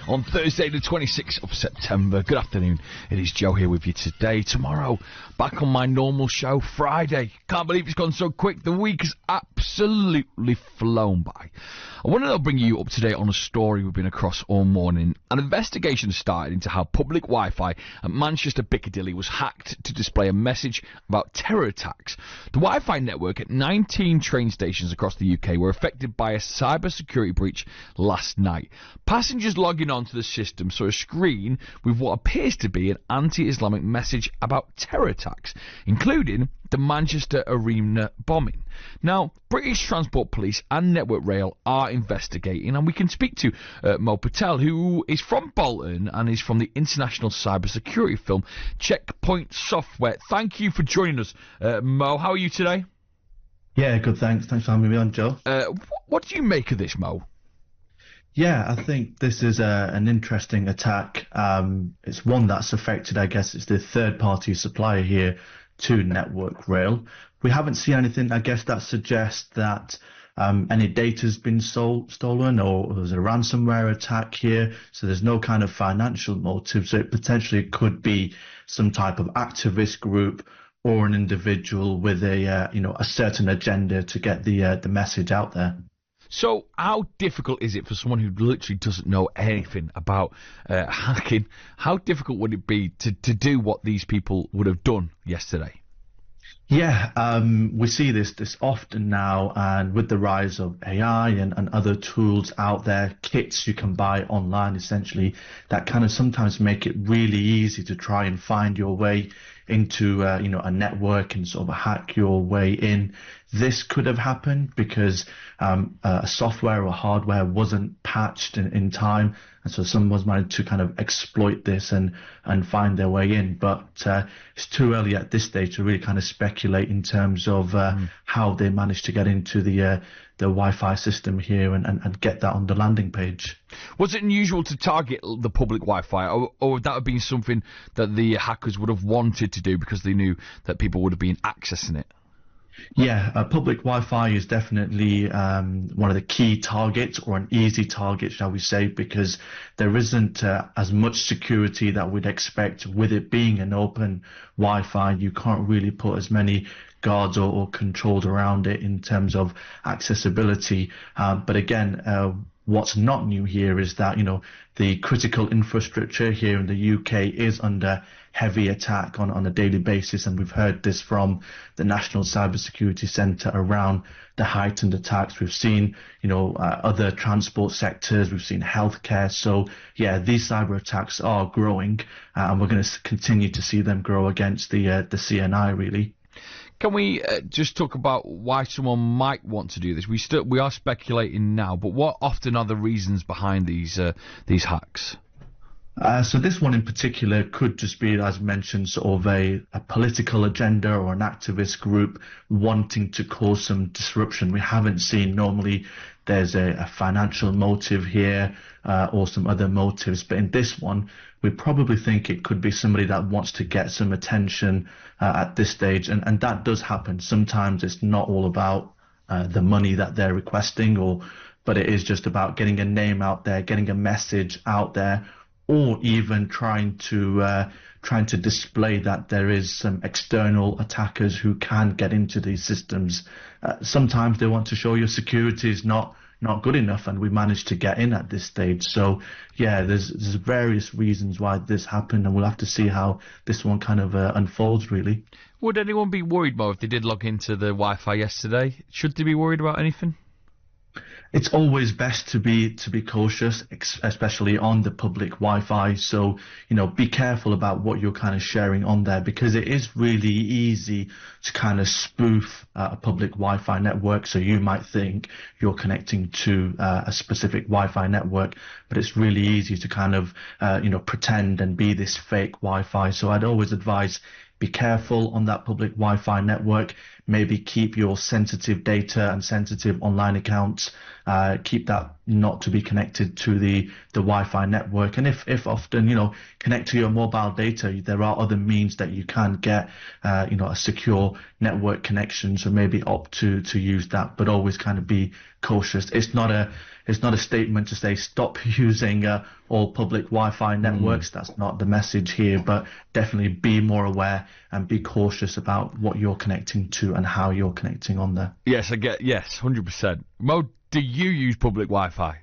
on Thursday the 26th of September. Good afternoon, it is Joe here with you today. Tomorrow, back on my normal show, Friday. Can't believe it's gone so quick. The week has absolutely flown by. I wanted to bring you up to date on a story we've been across all morning. An investigation started into how public Wi-Fi at Manchester Piccadilly was hacked to display a message about terror attacks. The Wi-Fi network at 19 train stations across the UK were affected by a cyber-security breach last night. Passengers logging onto the system saw a screen with what appears to be an anti-Islamic message about terror attacks, including the Manchester Arena bombing. Now, British Transport Police and Network Rail are investigating, and we can speak to Mo Patel, who is from Bolton and is from the international cybersecurity film Checkpoint Software. Thank you for joining us, Mo. How are you today? Yeah, good, thanks. Thanks for having me on, Joe. What do you make of this, Mo? Yeah, I think this is an interesting attack. It's one that's affected, I guess, it's the third-party supplier here to Network Rail. We haven't seen anything, I guess, that suggests that any data's been stolen or there's a ransomware attack here. So there's no kind of financial motive. So it potentially could be some type of activist group or an individual with a certain agenda to get the message out there. So how difficult is it for someone who literally doesn't know anything about hacking? How difficult would it be to do what these people would have done yesterday? Yeah, we see this often now, and with the rise of AI and other tools out there, kits you can buy online essentially, that kind of sometimes make it really easy to try and find your way into a network and sort of hack your way in. This could have happened because software or hardware wasn't patched in time, and so someone's managed to kind of exploit this and find their way in. But it's too early at this stage to really kind of speculate in terms of how they managed to get into the Wi-Fi system here and get that on the landing page. Was it unusual to target the public Wi-Fi, or would that have been something that the hackers would have wanted to do because they knew that people would have been accessing it? Yeah, public Wi-Fi is definitely one of the key targets, or an easy target, shall we say, because there isn't as much security that we'd expect with it being an open Wi-Fi. You can't really put as many guards or controls around it in terms of accessibility. But again, what's not new here is that, the critical infrastructure here in the UK is under heavy attack on a daily basis. And we've heard this from the National Cybersecurity Centre around the heightened attacks. We've seen, other transport sectors. We've seen healthcare. So, yeah, these cyber attacks are growing, and we're going to continue to see them grow against the CNI, really. Can we just talk about why someone might want to do this? We are speculating now, but what often are the reasons behind these hacks? So this one in particular could just be, as mentioned, sort of a political agenda or an activist group wanting to cause some disruption. We haven't seen normally there's a financial motive here or some other motives, but in this one, we probably think it could be somebody that wants to get some attention at this stage, and that does happen. Sometimes it's not all about the money that they're requesting, but it is just about getting a name out there, getting a message out there, or even trying to display that there is some external attackers who can get into these systems. Sometimes they want to show your security is not good enough, and we managed to get in at this stage. So yeah, there's various reasons why this happened, and we'll have to see how this one kind of unfolds, really. Would anyone be worried, Mo, if they did log into the Wi-Fi yesterday? Should they be worried about anything? It's always best to be cautious, especially on the public Wi-Fi. So, be careful about what you're kind of sharing on there, because it is really easy to kind of spoof a public Wi-Fi network. So you might think you're connecting to a specific Wi-Fi network, but it's really easy to kind of, pretend and be this fake Wi-Fi. So I'd always advise, be careful on that public Wi-Fi network. maybe keep your sensitive data and sensitive online accounts, keep that not to be connected to the Wi-Fi network. And if often, connect to your mobile data, there are other means that you can get, a secure network connection. So maybe opt to use that, but always kind of be cautious. It's not a statement to say stop using all public Wi-Fi networks. That's not the message here, but definitely be more aware and be cautious about what you're connecting to and how you're connecting on there. Yes, 100%. Mo, do you use public Wi-Fi?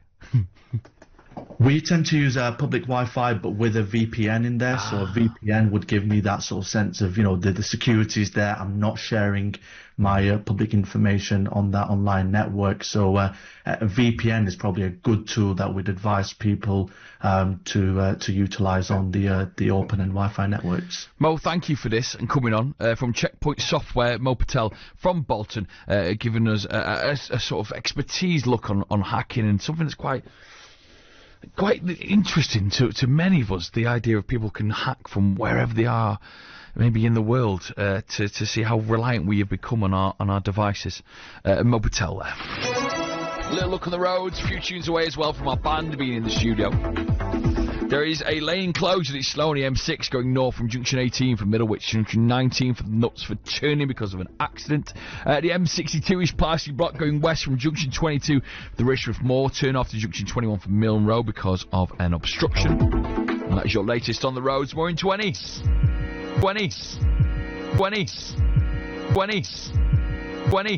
We tend to use public Wi-Fi, but with a VPN in there. So a VPN would give me that sort of sense of, the security is there. I'm not sharing my public information on that online network. So a VPN is probably a good tool that we'd advise people to utilize on the open and Wi-Fi networks. Mo, thank you for this and coming on from Checkpoint Software. Mo Patel from Bolton, giving us a sort of expertise look on hacking and something that's quite interesting to many of us, the idea of people can hack from wherever they are, maybe in the world, to see how reliant we have become on our devices. Mo Patel there. Little look on the roads, a few tunes away as well from our band being in the studio. There is a lane closure at slow on the M6 going north from junction 18 for Middlewich, junction 19 for the Knutsford turning because of an accident. The M62 is partially blocked going west from junction 22 for the Richmond Moor turn off to junction 21 for Milne Road because of an obstruction. And that is your latest on the roads. More in 20s. 20s. 20s. 20s. 20s.